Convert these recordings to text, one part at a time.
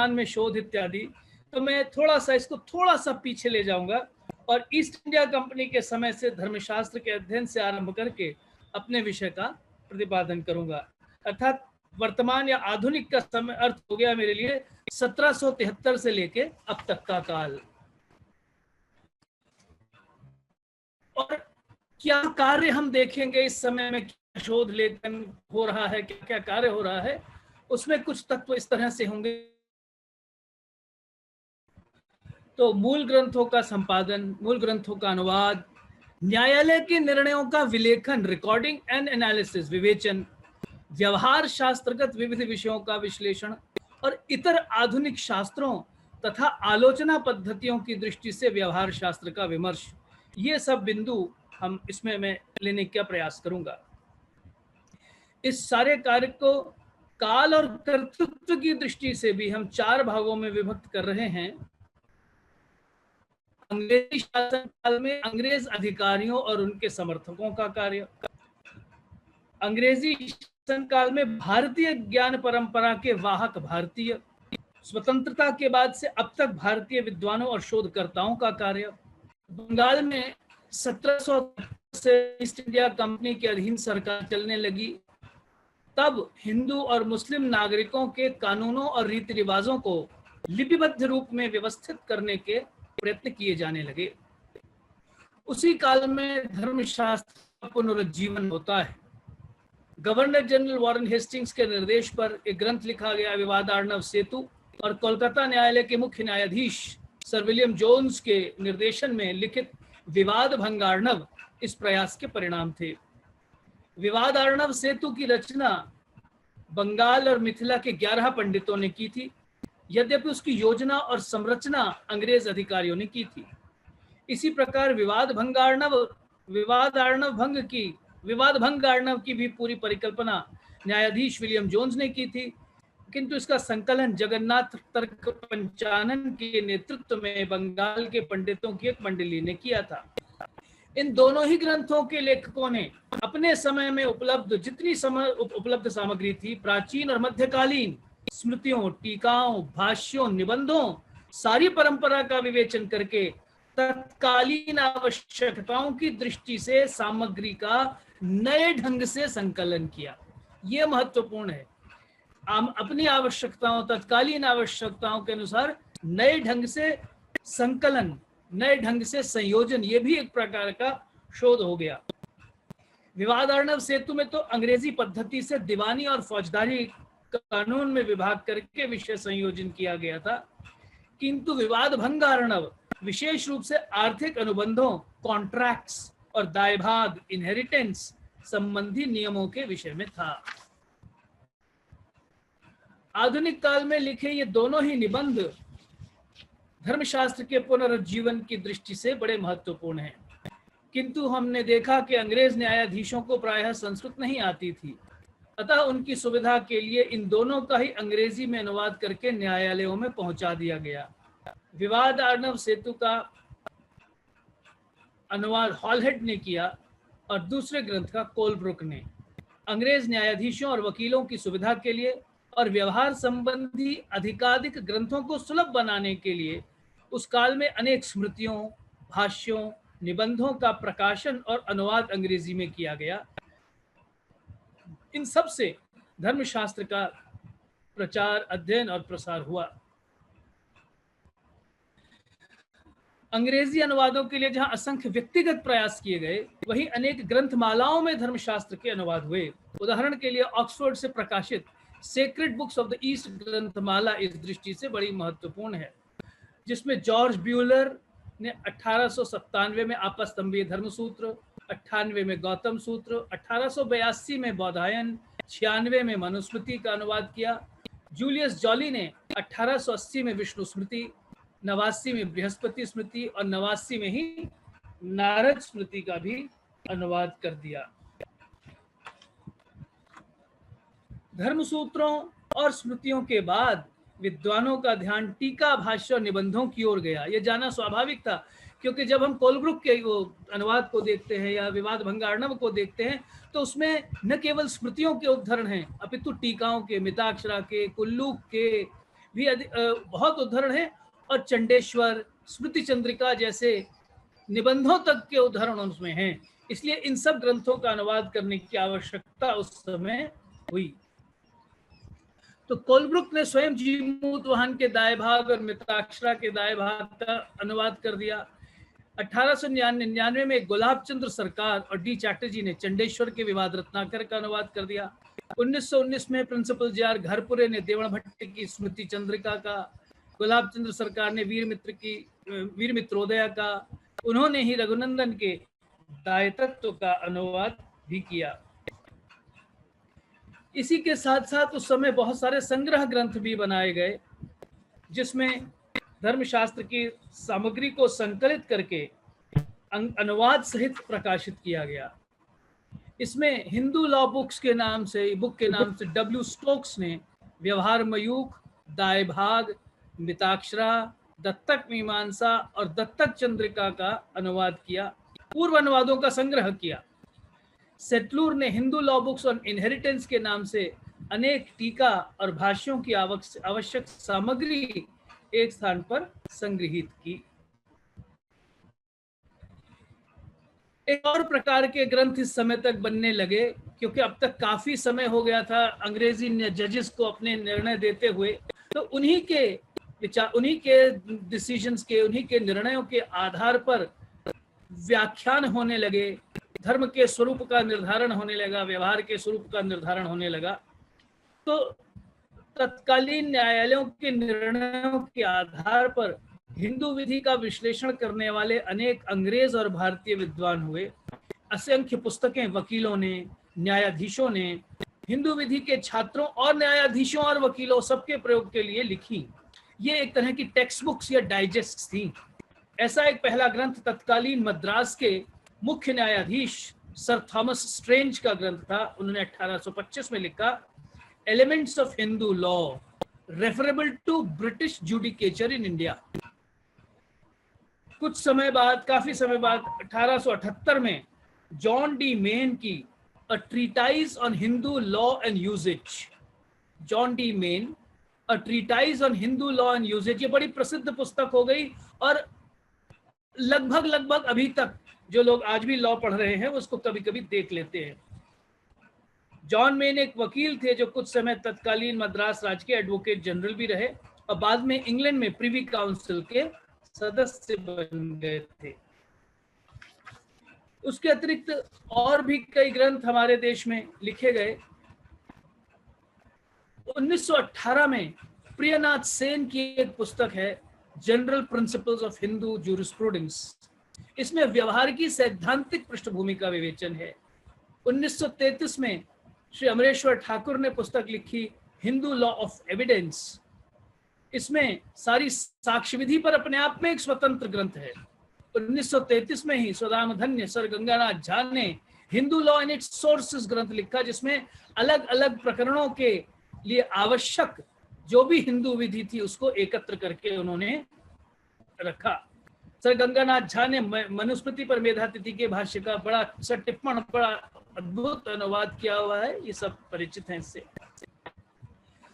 वर्तमान में शोध इत्यादि, तो मैं थोड़ा सा पीछे ले जाऊंगा और ईस्ट इंडिया कंपनी के समय से धर्मशास्त्र के अध्ययन से आरंभ करके अपने विषय का प्रतिपादन करूंगा। अर्थात वर्तमान या आधुनिक का समय अर्थ हो गया मेरे लिए 1773 से लेके अब तक का काल। और क्या कार्य हम देखेंगे इस समय में, क्या शोध लेखन हो रहा है, क्या क्या कार्य हो रहा है, उसमें कुछ तत्व इस तरह से होंगे। तो मूल ग्रंथों का संपादन, मूल ग्रंथों का अनुवाद, न्यायालय के निर्णयों का विलेखन, रिकॉर्डिंग एंड एनालिसिस, विवेचन, व्यवहार शास्त्रगत विविध विषयों का विश्लेषण और इतर आधुनिक शास्त्रों तथा आलोचना पद्धतियों की दृष्टि से व्यवहार शास्त्र का विमर्श, ये सब बिंदु हम इसमें मैं लेने का प्रयास करूंगा। इस सारे कार्य को काल और कर्तृत्व की दृष्टि से भी हम 4 भागों में विभक्त कर रहे हैं। अंग्रेजी शासन काल में अंग्रेज अधिकारियों और उनके समर्थकों का कार्य, अंग्रेजी शासन काल में भारतीय ज्ञान परंपरा के वाहक भारतीय, स्वतंत्रता के बाद से अब तक भारतीय विद्वानों और शोधकर्ताओं का कार्य, बंगाल में 1700 से ईस्ट इंडिया कंपनी के अधीन सरकार चलने लगी, तब हिंदू और मुस्लिम नागरिकों के कानूनों और रीति रिवाजों को लिपिबद्ध रूप में व्यवस्थित करने के प्रयत्न किए जाने लगे। उसी काल में धर्मशास्त्र का पुनरुज्जीवन होता है। गवर्नर जनरल वॉरेन हेस्टिंग्स के निर्देश पर एक ग्रंथ लिखा गया, विवादार्णव सेतु, और कोलकाता न्यायालय के मुख्य न्यायाधीश सर विलियम जोन्स के निर्देशन में लिखित विवाद भंगार्णव इस प्रयास के परिणाम थे। विवादार्णव सेतु की रचना बंगाल और मिथिला के 11 पंडितों ने की थी, यद्यपि उसकी योजना और संरचना अंग्रेज अधिकारियों ने की थी। इसी प्रकार विवाद भंगार्णव की भी पूरी परिकल्पना न्यायाधीश विलियम जोन्स ने की थी, किंतु इसका संकलन जगन्नाथ तर्क पंचानन के नेतृत्व में बंगाल के पंडितों की एक मंडली ने किया था। इन दोनों ही ग्रंथों के लेखकों ने अपने समय में उपलब्ध जितनी उपलब्ध सामग्री थी, प्राचीन और मध्यकालीन स्मृतियों, टीकाओं, भाष्यों, निबंधों, सारी परंपरा का विवेचन करके तत्कालीन आवश्यकताओं की दृष्टि से सामग्री का नए ढंग से संकलन किया। यह महत्वपूर्ण है। अपनी आवश्यकताओं, तत्कालीन आवश्यकताओं के अनुसार नए ढंग से संकलन, नए ढंग से संयोजन, ये भी एक प्रकार का शोध हो गया। विवादार्णव सेतु में तो अंग्रेजी पद्धति से दीवानी और फौजदारी कानून में विभाग करके विषय संयोजन किया गया था, किंतु विवाद भंगार्णव विशेष रूप से आर्थिक अनुबंधों, कॉन्ट्रैक्ट्स और दायभाग, इनहेरिटेंस संबंधी नियमों के विषय में था। आधुनिक काल में लिखे ये दोनों ही निबंध धर्मशास्त्र के पुनरुज्जीवन की दृष्टि से बड़े महत्वपूर्ण हैं, किंतु हमने देखा कि अंग्रेज न्यायाधीशों को प्रायः संस्कृत नहीं आती थी, अतः उनकी सुविधा के लिए इन दोनों का ही अंग्रेजी में अनुवाद करके न्यायालयों में पहुंचा दिया गया। विवादार्णव सेतु का अनुवाद हॉलहेड ने किया और दूसरे ग्रंथ का कोलब्रुक ने। अंग्रेज न्यायाधीशों और वकीलों की सुविधा के लिए और व्यवहार संबंधी अधिकाधिक ग्रंथों को सुलभ बनाने के लिए उस काल में अनेक स्मृतियों, भाष्यों, निबंधों का प्रकाशन और अनुवाद अंग्रेजी में किया गया। इन सब से धर्मशास्त्र का प्रचार, अध्ययन और प्रसार हुआ। अंग्रेजी अनुवादों के लिए जहां असंख्य व्यक्तिगत प्रयास किए गए, वहीं अनेक ग्रंथमालाओं में धर्मशास्त्र के अनुवाद हुए। उदाहरण के लिए ऑक्सफोर्ड से प्रकाशित sacred books of the east ग्रंथमाला इस दृष्टि से बड़ी महत्वपूर्ण है, जिसमें जॉर्ज ब्यूलर ने 1897 में आपस्तंभीय धर्मसूत्र, 98 में गौतम सूत्र, 1882 में बौधायन, 96 में मनुस्मृति का अनुवाद किया। जूलियस जॉली ने 1880 में विष्णु स्मृति, 89 में बृहस्पति स्मृति और 89 में ही नारद स्मृति का भी अनुवाद कर दिया। धर्मसूत्रों और स्मृतियों के बाद विद्वानों का ध्यान टीका, भाष्य और निबंधों की ओर गया। यह जाना स्वाभाविक था, क्योंकि जब हम कोलब्रुक के अनुवाद को देखते हैं या विवाद भंगार्णव को देखते हैं, तो उसमें न केवल स्मृतियों के उद्धरण हैं, अपितु टीकाओं के, मिताक्षरा के, कुल्लूक के, भी बहुत उदाहरण है, और चंडेश्वर, स्मृति चंद्रिका जैसे निबंधों तक के उदाहरण उसमें हैं। इसलिए इन सब ग्रंथों का अनुवाद करने की आवश्यकता उस समय हुई। तो कोलब्रुक ने स्वयं जीमूतवाहन के दाएं भाग और मिताक्षरा के दाएं भाग का अनुवाद कर दिया। 1899 में गुलाब चंद्र सरकार और डी चैटर्जी ने चंडेश्वर के विवाद रत्नाकर का अनुवाद कर दिया। 1919 में प्रिंसिपल जे.आर. घरपुरे ने देवण भट्ट की स्मृति चंद्रिका का, गुलाब चंद्र सरकार ने वीर मित्रोदया का, उन्होंने ही रघुनंदन के दायित्व का अनुवाद भी किया। इसी के साथ साथ उस समय बहुत सारे संग्रह ग्रंथ भी बनाए गए, जिसमें धर्मशास्त्र की सामग्री को संकलित करके अनुवाद सहित प्रकाशित किया गया। इसमें हिंदू लॉ बुक के नाम से डब्ल्यू स्टोक्स ने व्यवहार मयूख, दाएं भाग, मिताक्षरा, दत्तक मीमांसा और दत्तक चंद्रिका का अनुवाद किया, पूर्व अनुवादों का संग्रह किया। सेटलूर ने Hindu law books on inheritance के नाम से अनेक टीका और भाष्यों की आवश्यक सामग्री एक स्थान पर संग्रहित की। एक और प्रकार के ग्रंथ इस समय तक बनने लगे, क्योंकि अब तक काफी समय हो गया था अंग्रेजी जजेस को अपने निर्णय देते हुए, तो उन्हीं के विचार, उन्हीं के डिसीजंस के, उन्हीं के निर्णयों के आधार पर व्याख्यान होने लगे, धर्म के स्वरूप का निर्धारण होने लगा, व्यवहार के स्वरूप का निर्धारण होने लगा। तो तत्कालीन न्यायालयों के निर्णयों के आधार पर हिंदू विधि का विश्लेषण करने वाले अनेक अंग्रेज और भारतीय विद्वान हुए। असंख्य पुस्तकें वकीलों ने, न्यायाधीशों ने हिंदू विधि के छात्रों और न्यायाधीशों और वकीलों सबके प्रयोग के लिए लिखी। ये एक तरह की टेक्स्ट बुक्स या डाइजेस्ट थी। ऐसा एक पहला ग्रंथ तत्कालीन मद्रास के मुख्य न्यायाधीश सर थॉमस स्ट्रेंज का ग्रंथ था। उन्होंने 1825 में लिखा, elements of Hindu law referable to British judicature in India. कुछ समय बाद, काफी समय बाद 1878 में जॉन डी मेन की a treatise on Hindu law and usages, John D Mayne a treatise on Hindu law and usages, ये बड़ी प्रसिद्ध पुस्तक हो गई और लगभग अभी तक जो लोग आज भी लॉ पढ़ रहे हैं उसको कभी कभी देख लेते हैं। जॉन मेन एक वकील थे जो कुछ समय तत्कालीन मद्रास राज्य के एडवोकेट जनरल भी रहे और बाद में इंग्लैंड में प्रिवी काउंसिल के सदस्य बन गए थे। उसके अतिरिक्त और भी कई ग्रंथ हमारे देश में लिखे गए। 1918 में प्रियनाथ सेन की एक पुस्तक है, general principles of Hindu jurisprudence. इसमें व्यवहार की सैद्धांतिक पृष्ठभूमि का विवेचन है। 1933 में श्री अमरेश्वर ठाकुर ने पुस्तक लिखी, हिंदू लॉ ऑफ एविडेंस। इसमें सारी साक्ष्य विधि पर अपने आप में एक स्वतंत्र ग्रंथ है। 1933 में ही स्वदामधन्य सर गंगानाथ झा ने Hindu law and it's sources ग्रंथ लिखा, जिसमें अलग अलग प्रकरणों के लिए आवश्यक जो भी हिंदू विधि थी उसको एकत्र करके उन्होंने रखा। सर गंगानाथ झा ने मनुस्मृति पर मेधातिथि के भाष्य का बड़ा टिप्पण, बड़ा अद्भुत अनुवाद किया हुआ है, ये सब परिचित हैं इससे।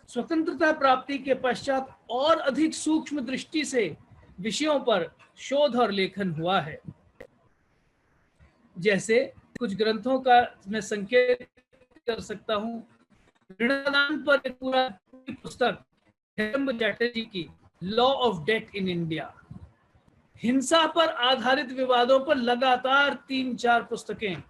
स्वतंत्रता प्राप्ति के पश्चात और अधिक सूक्ष्म दृष्टि से विषयों पर शोध और लेखन हुआ है। जैसे कुछ ग्रंथों का मैं संकेत कर सकता हूं। ऋणदान पर एक पूरा पुस्तक चैटर्जी की law of debt in India. हिंसा पर आधारित विवादों पर लगातार 3-4 पुस्तकें।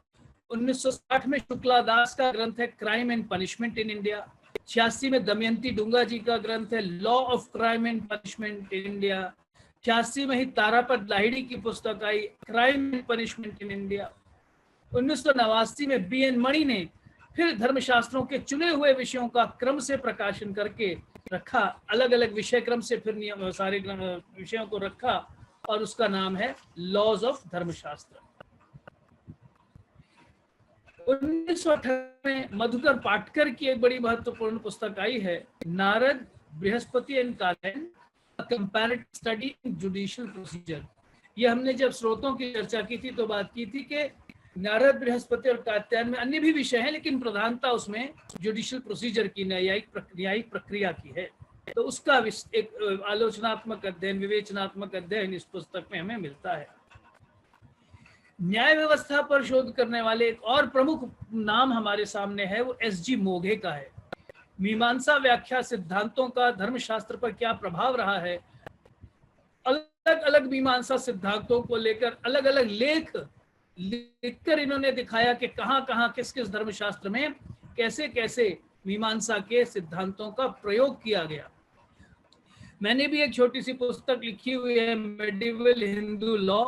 1960 में शुक्ला दास का ग्रंथ है crime and punishment in India. 86 में दमयंती डुंगा जी का ग्रंथ है law of crime and punishment in India. 86 में ही तारापद लाहिड़ी की पुस्तक आई crime and punishment in India. 1989 में बी.एन. मणि ने फिर धर्मशास्त्रों के चुने हुए विषयों का क्रम से प्रकाशन करके रखा, अलग अलग विषय क्रम से फिर सारे विषयों को रखा और उसका नाम है लॉज ऑफ धर्मशास्त्र। 1918 में मधुकर पाटकर की एक बड़ी महत्वपूर्ण पुस्तक आई है, Narada, Brihaspati and Katyayana, a comparative study in judicial procedure. ये हमने जब स्रोतों की चर्चा की थी तो बात की थी कि नारद, बृहस्पति और कात्यायन में अन्य भी विषय हैं, लेकिन प्रधानता उसमें जुडिशियल प्रोसीजर की, न्यायिक प्रक्रिया की है। तो उसका एक आलोचनात्मक अध्ययन, विवेचनात्मक अध्ययन इस पुस्तक में हमें मिलता है। न्याय व्यवस्था पर शोध करने वाले एक और प्रमुख नाम हमारे सामने है, वो एसजी मोघे का है। मीमांसा व्याख्या सिद्धांतों का धर्मशास्त्र पर क्या प्रभाव रहा है, अलग अलग मीमांसा सिद्धांतों को लेकर अलग अलग लेख लिखकर इन्होंने दिखाया कि कहाँ कहाँ किस किस धर्मशास्त्र में कैसे कैसे मीमांसा के सिद्धांतों का प्रयोग किया गया। मैंने भी एक छोटी सी पुस्तक लिखी हुई है, मेडिवल हिंदू लॉ।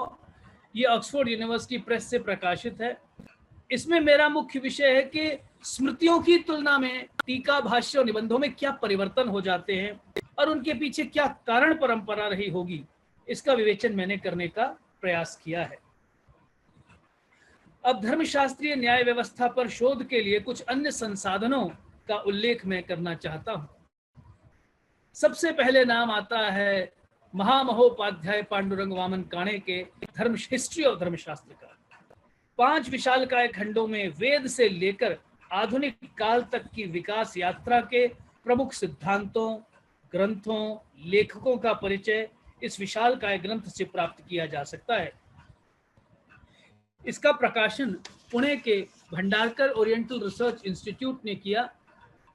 ये ऑक्सफोर्ड यूनिवर्सिटी प्रेस से प्रकाशित है। इसमें मेरा मुख्य विषय है कि स्मृतियों की तुलना में टीका, भाष्य और निबंधों में क्या परिवर्तन हो जाते हैं और उनके पीछे क्या कारण परंपरा रही होगी, इसका विवेचन मैंने करने का प्रयास किया है। अब धर्मशास्त्रीय न्याय व्यवस्था पर शोध के लिए कुछ अन्य संसाधनों का उल्लेख मैं करना चाहता हूं। सबसे पहले नाम आता है महामहोपाध्याय पांडुरंग वामन काणे के धर्म हिस्ट्री ऑफ धर्मशास्त्र का। 5 विशालकाय खंडों में वेद से लेकर आधुनिक काल तक की विकास यात्रा के प्रमुख सिद्धांतों, ग्रंथों, लेखकों का परिचय इस विशालकाय ग्रंथ से प्राप्त किया जा सकता है। इसका प्रकाशन पुणे के भंडारकर ओरिएंटल रिसर्च इंस्टीट्यूट ने किया।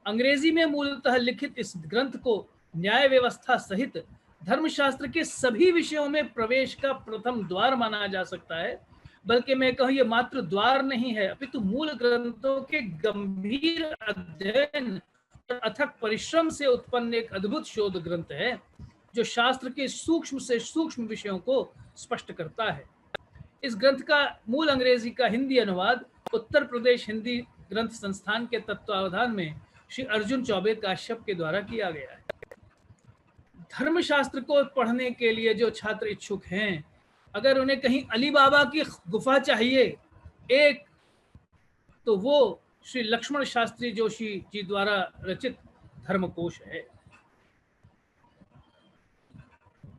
अंग्रेजी में मूलतः लिखित इस ग्रंथ को न्याय व्यवस्था सहित धर्मशास्त्र के सभी विषयों में प्रवेश का प्रथम द्वार माना जा सकता है। बल्कि मैं कहूँ ये मात्र द्वार नहीं है, अपितु मूल ग्रंथों के गंभीर अध्ययन और अथक परिश्रम से उत्पन्न एक अद्भुत शोध ग्रंथ है, जो शास्त्र के सूक्ष्म से सूक्ष्म विषयों को स्पष्ट करता है। इस ग्रंथ का मूल अंग्रेजी का हिंदी अनुवाद उत्तर प्रदेश हिंदी ग्रंथ संस्थान के तत्वावधान में श्री अर्जुन चौबे काश्यप के द्वारा किया गया है। धर्मशास्त्र को पढ़ने के लिए जो छात्र इच्छुक हैं, अगर उन्हें कहीं अली बाबा की गुफा चाहिए एक, तो वो श्री लक्ष्मण शास्त्री जोशी जी द्वारा रचित धर्मकोश है।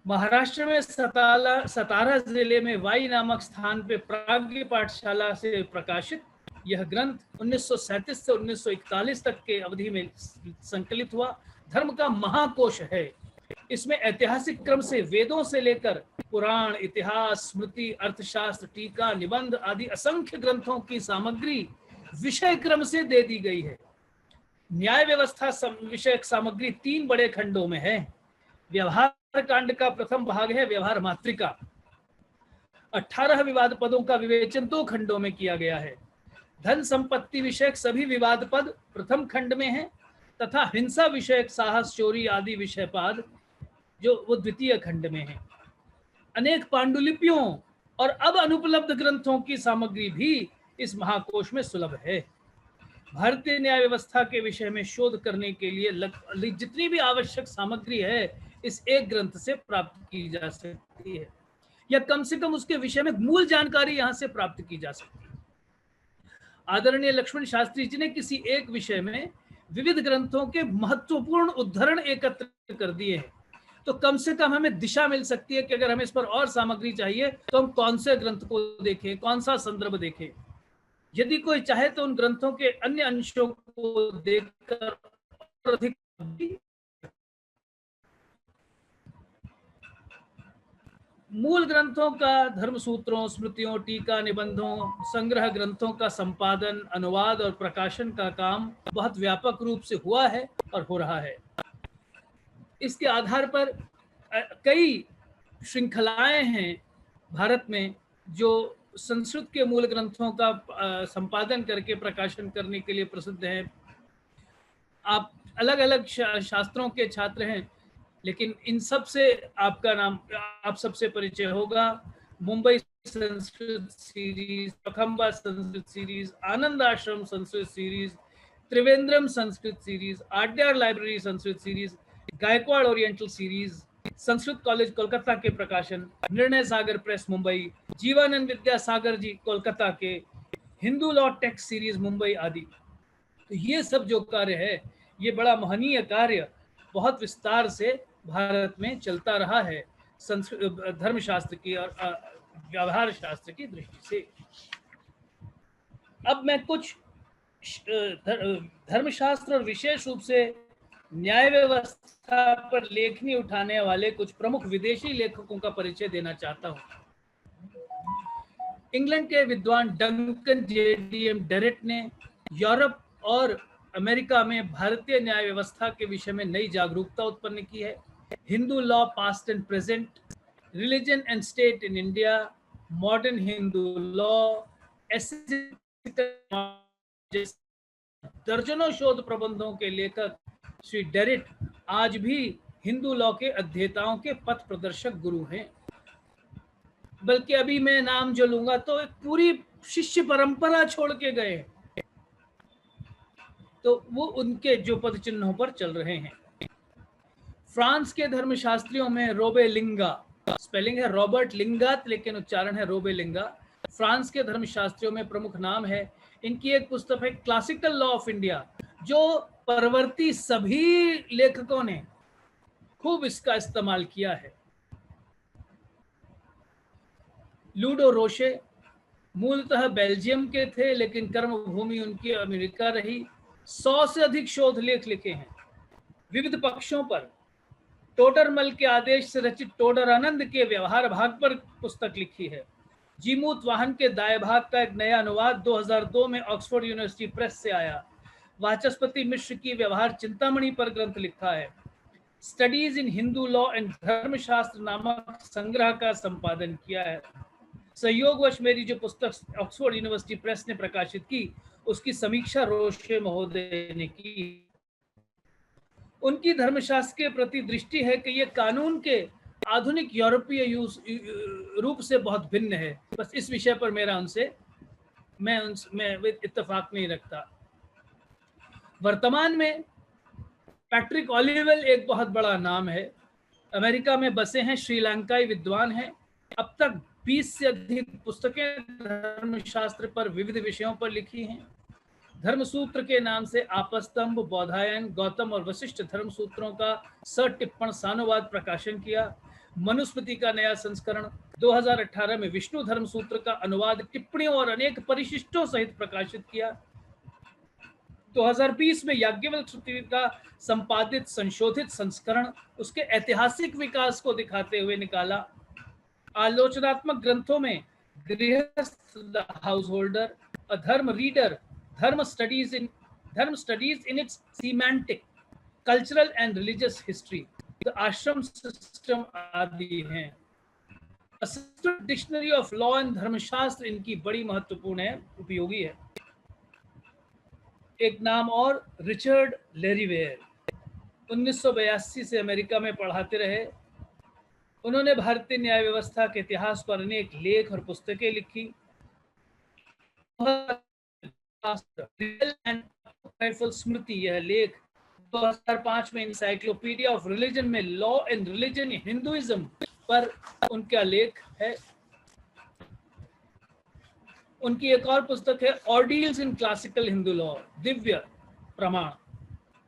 महाराष्ट्र में सतारा जिले में वाई नामक स्थान पे प्राज्ञ पाठशाला से प्रकाशित यह ग्रंथ 1937 से 1941 तक के अवधि में संकलित हुआ धर्म का महाकोश है। इसमें ऐतिहासिक क्रम से वेदों से लेकर पुराण, इतिहास, स्मृति, अर्थशास्त्र, टीका, निबंध आदि असंख्य ग्रंथों की सामग्री विषय क्रम से दे दी गई है। न्याय व्यवस्था विषयक सामग्री 3 बड़े खंडों में है। व्यवहार कांड का प्रथम भाग है व्यवहार मातृका। 18 विवाद पदों का विवेचन 2 खंडों में किया गया है। धन संपत्ति विषयक सभी विवाद पद प्रथम खंड में है तथा हिंसा विषयक साहस, चोरी आदि विषय पद जो वो द्वितीय खंड में है। अनेक पांडुलिपियों और अब अनुपलब्ध ग्रंथों की सामग्री भी इस महाकोश में सुलभ है। भारतीय न्याय व्यवस्था के विषय में शोध करने के लिए जितनी भी आवश्यक सामग्री है इस एक ग्रंथ से प्राप्त की जा सकती है, या कम से कम उसके विषय में मूल जानकारी यहाँ से प्राप्त की जा सकती है। आदरणीय लक्ष्मण शास्त्री जी ने किसी एक विषय में विविध ग्रंथों के महत्वपूर्ण उद्धरण एकत्र कर दिए हैं, तो कम से कम हमें दिशा मिल सकती है कि अगर हमें इस पर और सामग्री चाहिए तो हम कौन से ग्रंथ को देखें, कौन सा संदर्भ देखें। यदि कोई चाहे तो उन ग्रंथों के अन्य अंशों को देखकर अधिक मूल ग्रंथों का धर्म सूत्रों, स्मृतियों, टीका, निबंधों, संग्रह ग्रंथों का संपादन, अनुवाद और प्रकाशन का काम बहुत व्यापक रूप से हुआ है और हो रहा है। इसके आधार पर कई श्रृंखलाएं हैं भारत में जो संस्कृत के मूल ग्रंथों का संपादन करके प्रकाशन करने के लिए प्रसिद्ध हैं। आप अलग अलग शास्त्रों के छात्र हैं, लेकिन इन सब से आपका नाम आप सबसे परिचय होगा। Mumbai Sanskrit series, Pakhamba Sanskrit series, Anand Ashram Sanskrit series, Trivandrum Sanskrit series, Adyar library Sanskrit series, Gaekwad oriental series, Sanskrit college Kolkata के प्रकाशन, निर्णय सागर प्रेस मुंबई, जीवानंद विद्यासागर जी कोलकाता के, Hindu law text series Mumbai आदि। तो ये सब जो कार्य है ये बड़ा महनीय कार्य बहुत विस्तार से भारत में चलता रहा है धर्मशास्त्र की और व्यवहार शास्त्र की दृष्टि से। अब मैं कुछ धर्मशास्त्र और विशेष रूप से न्याय व्यवस्था पर लेखनी उठाने वाले कुछ प्रमुख विदेशी लेखकों का परिचय देना चाहता हूं। इंग्लैंड के विद्वान डंकन जेडीएम डेरेट ने यूरोप और अमेरिका में भारतीय न्याय व्यवस्था के विषय में नई जागरूकता उत्पन्न की है। Hindu law past and present, religion and state in India, modern Hindu law, दर्जनों शोध प्रबंधों के लेखक श्री डेरेट आज भी हिंदू लॉ के अध्येताओं के पथ प्रदर्शक गुरु हैं। बल्कि अभी मैं नाम जो लूंगा तो एक पूरी शिष्य परंपरा छोड़ के गए, तो वो उनके जो पद चिन्हों पर चल रहे हैं। फ्रांस के धर्मशास्त्रियों में रोबेलिंगा, स्पेलिंग है रॉबर्ट लिंगात लेकिन उच्चारण है रोबेलिंगा, फ्रांस के धर्मशास्त्रियों में प्रमुख नाम है। इनकी एक पुस्तक है क्लासिकल लॉ ऑफ इंडिया, जो परवर्ती सभी लेखकों ने खूब इसका इस्तेमाल किया है। लूडो रोशे मूलतः बेल्जियम के थे लेकिन कर्मभूमि उनकी अमेरिका रही। 100 से अधिक शोध लेख लिखे हैं विविध पक्षों पर। टोडरमल के आदेश से रचित टोडर आनंद के व्यवहार भाग पर पुस्तक लिखी है। जीमूत वाहन के दाएं भाग का एक नया अनुवाद 2002 में ऑक्सफोर्ड यूनिवर्सिटी प्रेस से आया। वाचस्पति मिश्र की व्यवहार चिंतामणि पर ग्रंथ लिखा है। Studies in Hindu law and धर्मशास्त्र नामक संग्रह का संपादन किया है। संयोगवश मेरी जो पुस्तक ऑक्सफोर्ड यूनिवर्सिटी प्रेस ने प्रकाशित की उसकी समीक्षा रोशे महोदय ने की। उनकी धर्मशास्त्र के प्रति दृष्टि है कि ये कानून के आधुनिक यूरोपीय रूप से बहुत भिन्न है। बस इस विषय पर मेरा मैं इत्तेफाक नहीं रखता। वर्तमान में पैट्रिक ओलिवेल एक बहुत बड़ा नाम है, अमेरिका में बसे हैं, श्रीलंकाई विद्वान हैं। अब तक 20 से अधिक पुस्तकें धर्मशास्त्र पर विविध विषयों पर लिखी हैं। धर्मसूत्र के नाम से आपस्तंभ, बौधायन, गौतम और वशिष्ठ धर्मसूत्रों का सटिप्पण सानुवाद प्रकाशन किया। मनुस्मृति का नया संस्करण 2018 में विष्णु धर्मसूत्र का अनुवाद, टिप्पणियों और अनेक परिशिष्टों सहित प्रकाशित किया। 2020 में याज्ञवल्क्य श्रुति का संपादित संशोधित संस्करण उसके ऐतिहासिक विकास को दिखाते हुए निकाला। आलोचनात्मक ग्रंथों में गृहस्थ, द हाउस होल्डर, अ धर्म रीडर, धर्म studies in its semantic, cultural and religious history, the आश्रम सिस्टम आदि हैं। डिक्शनरी ऑफ लॉ एंड धर्मशास्त्र इनकी बड़ी महत्वपूर्ण है, उपयोगी है। एक नाम और, रिचर्ड लेरीवेयर, 1982 से अमेरिका में पढ़ाते रहे। उन्होंने भारतीय न्याय व्यवस्था के इतिहास पर अनेक लेख और पुस्तकें लिखी। स्मृति, यह लेख 2005 में इंसाइक्लोपीडिया ऑफ रिलीजन में law and religion in Hinduism पर उनका लेख है। उनकी एक और पुस्तक है ऑर्डील्स in classical Hindu law, Divya प्रमाण।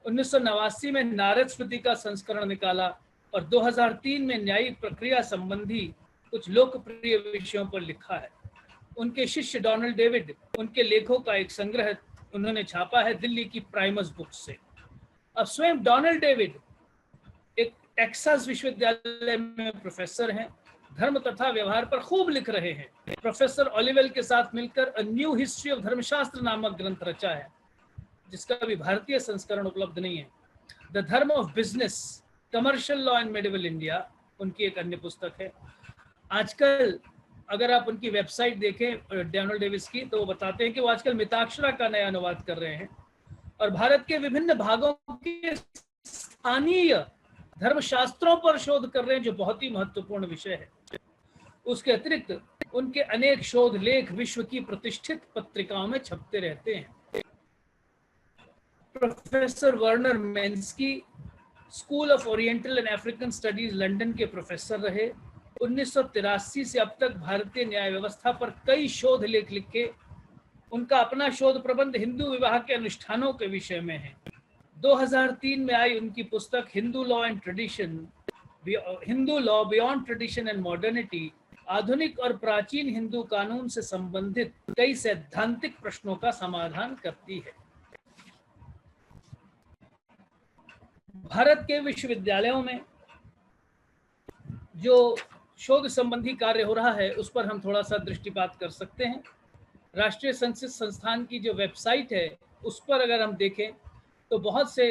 1989 में नारद स्मृति का संस्करण निकाला और 2003 में न्यायिक प्रक्रिया संबंधी कुछ लोकप्रिय विषयों पर लिखा है। उनके शिष्य डोनाल्ड डेविड, उनके लेखों का एक संग्रह उन्होंने छापा है दिल्ली की प्राइमस बुक्स से। अब स्वयं डोनाल्ड डेविड एक टेक्सास विश्वविद्यालय में प्रोफेसर हैं, धर्म तथा व्यवहार पर खूब लिख रहे हैं। प्रोफेसर ओलिवेल के साथ मिलकर अ न्यू हिस्ट्री ऑफ धर्मशास्त्र नामक ग्रंथ रचा है, जिसका अभी भारतीय संस्करण उपलब्ध नहीं है। द धर्म of business, commercial law in medieval India उनकी एक अन्य पुस्तक है। आजकल अगर आप उनकी वेबसाइट देखें डोनाल्ड डेविस की, तो वो बताते हैं कि वो आजकल मिताक्षरा का नया अनुवाद कर रहे हैं और भारत के विभिन्न भागों के स्थानीय धर्मशास्त्रों पर शोध कर रहे हैं, जो बहुत ही महत्वपूर्ण विषय है। उसके अतिरिक्त उनके अनेक शोध लेख विश्व की प्रतिष्ठित पत्रिकाओं में छपते रहते हैं। Professor Werner Menski school of oriental and African studies London के प्रोफेसर रहे। 1983 से अब तक भारतीय न्याय व्यवस्था पर कई शोध लेख लिखे। उनका अपना शोध प्रबंध हिंदू विवाह के अनुष्ठानों के विषय में है। 2003 में आई उनकी पुस्तक Hindu law and tradition, Hindu law beyond tradition and modernity, आधुनिक और प्राचीन हिंदू कानून से संबंधित कई सैद्धांतिक प्रश्नों का समाधान करती है। भारत के विश्वविद्यालयों में जो शोध संबंधी कार्य हो रहा है उस पर हम थोड़ा सा दृष्टिपात कर सकते हैं। राष्ट्रीय संस्कृत संस्थान की जो वेबसाइट है उस पर अगर हम देखें तो बहुत से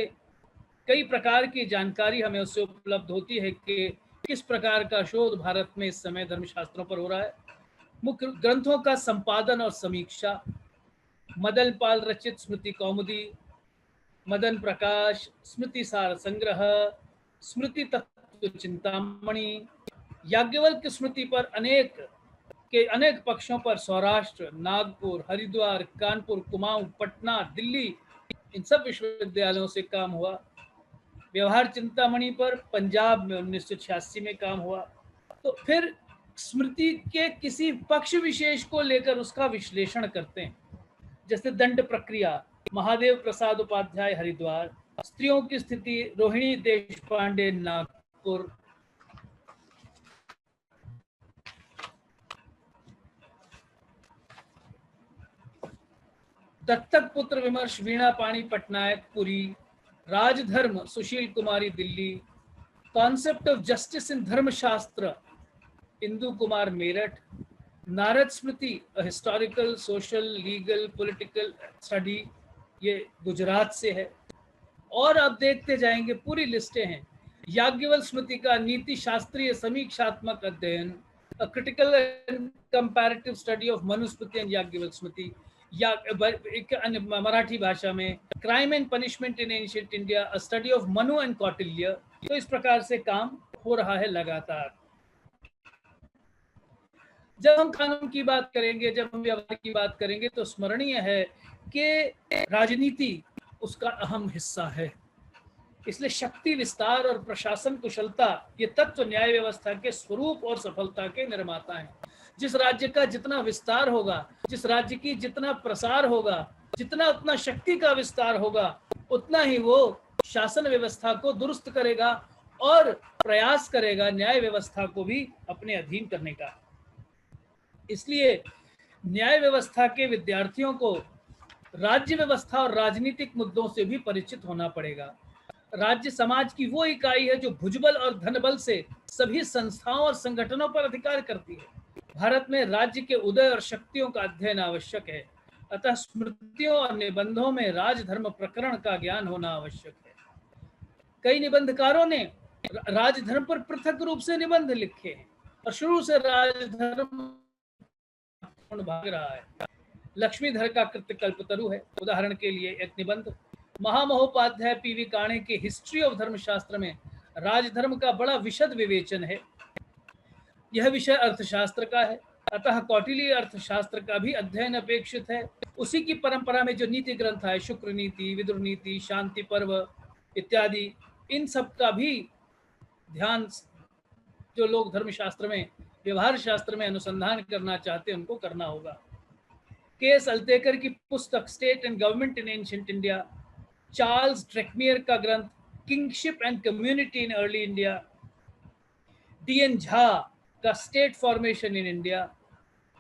कई प्रकार की जानकारी हमें उससे उपलब्ध होती है कि किस प्रकार का शोध भारत में इस समय धर्मशास्त्रों पर हो रहा है। मुख्य ग्रंथों का संपादन और समीक्षा, मदन पाल रचित स्मृति कौमुदी, मदन प्रकाश स्मृति सार संग्रह, स्मृति तत्व चिंतामणि, याज्ञवल्क्य स्मृति पर अनेक पक्षों पर सौराष्ट्र, नागपुर, हरिद्वार, कानपुर, कुमाऊं, पटना, दिल्ली, इन सब विश्वविद्यालयों से काम हुआ। व्यवहार चिंतामणि पर पंजाब में 1986 में काम हुआ। तो फिर स्मृति के किसी पक्ष विशेष को लेकर उसका विश्लेषण करते हैं, जैसे दंड प्रक्रिया, महादेव प्रसाद उपाध्याय हरिद्वार, स्त्रियों की स्थिति, रोहिणी देशपांडे नागपुर, दत्तक पुत्र Vimarsh Veena Pani Patnaik Puri, Rajdharma Sushil Kumari Delhi, concept of justice in Dharmashastra Indu Kumar Meerut, Narada Smriti historical social legal political study, ये गुजरात से है। और अब देखते जाएंगे, पूरी लिस्टें हैं। याज्ञवल स्मृति का नीति शास्त्रीय समीक्षात्मक अध्ययन, a critical and comparative study of Manusmriti and Yajnavalkya Smriti, या एक अन्य मराठी भाषा में crime and punishment in ancient India, a study of Manu and Kautilya. तो इस प्रकार से काम हो रहा है लगातार। जब हम कानून की बात करेंगे, जब हम व्यवहार की बात करेंगे, तो स्मरणीय है कि राजनीति उसका अहम हिस्सा है। इसलिए शक्ति विस्तार और प्रशासन कुशलता ये तत्व न्याय व्यवस्था के स्वरूप और सफलता के निर्माता हैं। जिस राज्य का जितना विस्तार होगा, जिस राज्य की जितना प्रसार होगा, जितना उतना शक्ति का विस्तार होगा, उतना ही वो शासन व्यवस्था को दुरुस्त करेगा और प्रयास करेगा न्याय व्यवस्था को भी अपने अधीन करने का। इसलिए न्याय व्यवस्था के विद्यार्थियों को राज्य व्यवस्था और राजनीतिक मुद्दों से भी परिचित होना पड़ेगा। राज्य समाज की वो इकाई है जो भुजबल और धनबल से सभी संस्थाओं और संगठनों पर अधिकार करती है। भारत में राज्य के उदय और शक्तियों का अध्ययन आवश्यक है, अतः स्मृतियों और निबंधों में राजधर्म प्रकरण का ज्ञान होना आवश्यक है। कई निबंधकारों ने राजधर्म पर पृथक रूप से निबंध लिखे हैं और शुरू से राजधर्म भाग रहा है। लक्ष्मीधर का कृत्य कल्पतरु है, उदाहरण के लिए एक निबंध। महामहोपाध्याय पीवी काणे के हिस्ट्री ऑफ धर्मशास्त्र में राजधर्म का बड़ा विशद विवेचन है। यह विषय अर्थशास्त्र का है, अतः कौटिल्य अर्थशास्त्र का भी अध्ययन अपेक्षित है। उसी की परंपरा में जो नीति ग्रंथ है, शुक्र नीति, विदुर नीति, शांति पर्व इत्यादि, इन सब का भी ध्यान जो लोग धर्मशास्त्र में, व्यवहार शास्त्र में अनुसंधान करना चाहते हैं उनको करना होगा। केएस अल्तेकर की पुस्तक state and government in ancient India, Charles Drekmeier का ग्रंथ kingship and community in early India, D N Jha का state formation in India,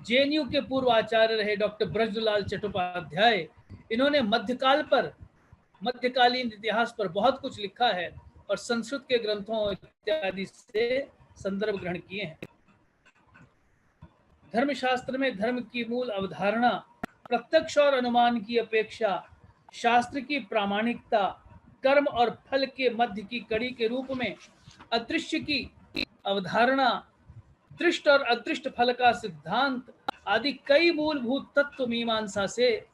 JNU के पूर्व आचार्य रहे डॉक्टर ब्रजलाल चट्टोपाध्याय, इन्होंने मध्यकालीन इतिहास पर बहुत कुछ लिखा है और संस्कृत के ग्रंथों इत्यादि से संदर्भ ग्रहण किए हैं। धर्मशास्त्र में धर्म की मूल अवधारणा प्रत्यक्ष और अनुमान की अपेक्षा शास्त्र की प्रामाणिकता, कर्म और फल के मध्य की कड़ी के रूप में अदृश्य की अवधारणा, दृष्ट और अदृष्ट फल का सिद्धांत आदि कई मूलभूत तत्व मीमांसा से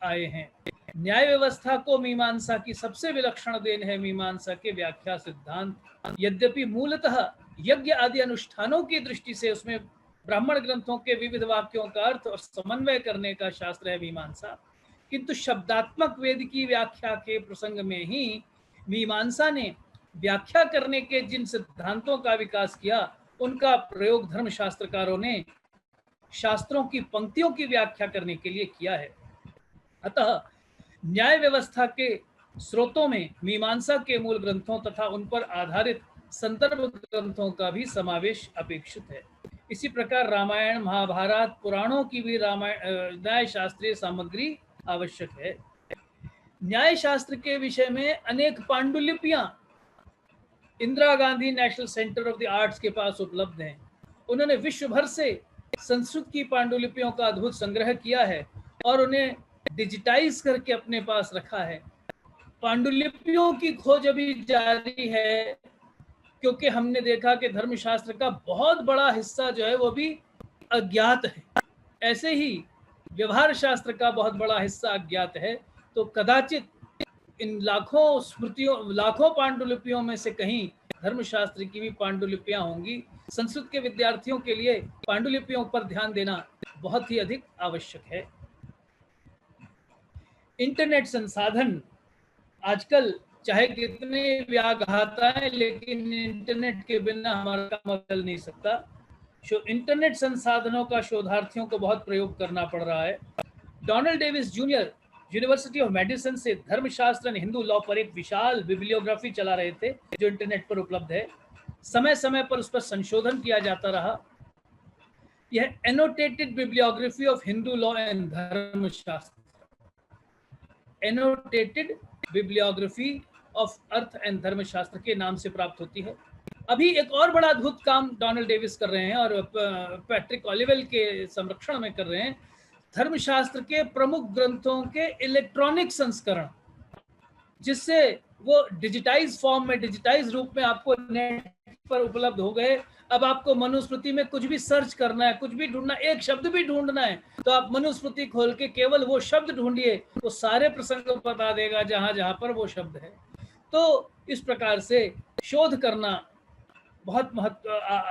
आए हैं। न्याय व्यवस्था को मीमांसा की सबसे विलक्षण देन है मीमांसा के व्याख्या सिद्धांत। यद्यपि मूलतः यज्ञ आदि अनुष्ठानों की दृष्टि से उसमें ब्राह्मण ग्रंथों के विविध वाक्यों का अर्थ और समन्वय करने का शास्त्र है मीमांसा, किंतु शब्दात्मक वेद की व्याख्या के प्रसंग में ही मीमांसा ने व्याख्या करने के जिन सिद्धांतों का विकास किया, उनका प्रयोग धर्मशास्त्रकारों ने शास्त्रों की पंक्तियों की व्याख्या करने के लिए किया है। अतः न्याय व्यवस्था के स्रोतों में मीमांसा के मूल ग्रंथों तथा उन पर आधारित संदर्भ ग्रंथों का भी समावेश अपेक्षित है। इसी प्रकार रामायण, महाभारत, पुराणों की भी न्याय शास्त्रीय सामग्री आवश्यक है। न्याय शास्त्र के विषय में अनेक पांडुलिपियां Indira Gandhi national centre of the arts के पास उपलब्ध हैं। उन्होंने विश्व भर से संस्कृत की पांडुलिपियों का अद्भुत संग्रह किया है और उन्हें डिजिटाइज करके अपने पास रखा है। पांडुलिपियों की खोज अभी जारी है, क्योंकि हमने देखा कि धर्मशास्त्र का बहुत बड़ा हिस्सा जो है वो भी अज्ञात है। ऐसे ही व्यवहार शास्त्र का बहुत बड़ा हिस्सा अज्ञात है। तो कदाचित इन लाखों स्मृतियों, लाखों पांडुलिपियों में से कहीं धर्मशास्त्र की भी पांडुलिपियां होंगी। संस्कृत के विद्यार्थियों के लिए पांडुलिपियों पर ध्यान देना बहुत ही अधिक आवश्यक है। इंटरनेट संसाधन आजकल चाहे कितने व्याघात आए, लेकिन इंटरनेट के बिना हमारा काम चल नहीं सकता। इंटरनेट संसाधनों का शोधार्थियों को बहुत प्रयोग करना पड़ रहा है। Donald Davis junior university of medicine से धर्मशास्त्र एंड हिंदू लॉ पर एक विशाल बिब्लियोग्राफी चला रहे थे, जो इंटरनेट पर उपलब्ध है। समय समय पर उस पर संशोधन किया जाता रहा। यह annotated bibliography of Hindu law and Dharmashastra, annotated bibliography of Artha and Dharmashastra के नाम से प्राप्त होती है। अभी एक और बड़ा अद्भुत काम डोनाल्ड डेविस कर रहे हैं और पैट्रिक ऑलिवेल के संरक्षण में कर रहे हैं। धर्मशास्त्र के प्रमुख ग्रंथों के इलेक्ट्रॉनिक संस्करण, जिससे वो डिजिटाइज फॉर्म में, डिजिटाइज रूप में आपको नेट पर उपलब्ध हो गए। अब आपको मनुस्मृति में कुछ भी सर्च करना है, कुछ भी ढूंढना, एक शब्द भी ढूंढना है, तो आप मनुस्मृति खोल के केवल वो शब्द ढूंढिए, वो सारे प्रसंग बता देगा जहां जहां पर वो शब्द है। तो इस प्रकार से शोध करना बहुत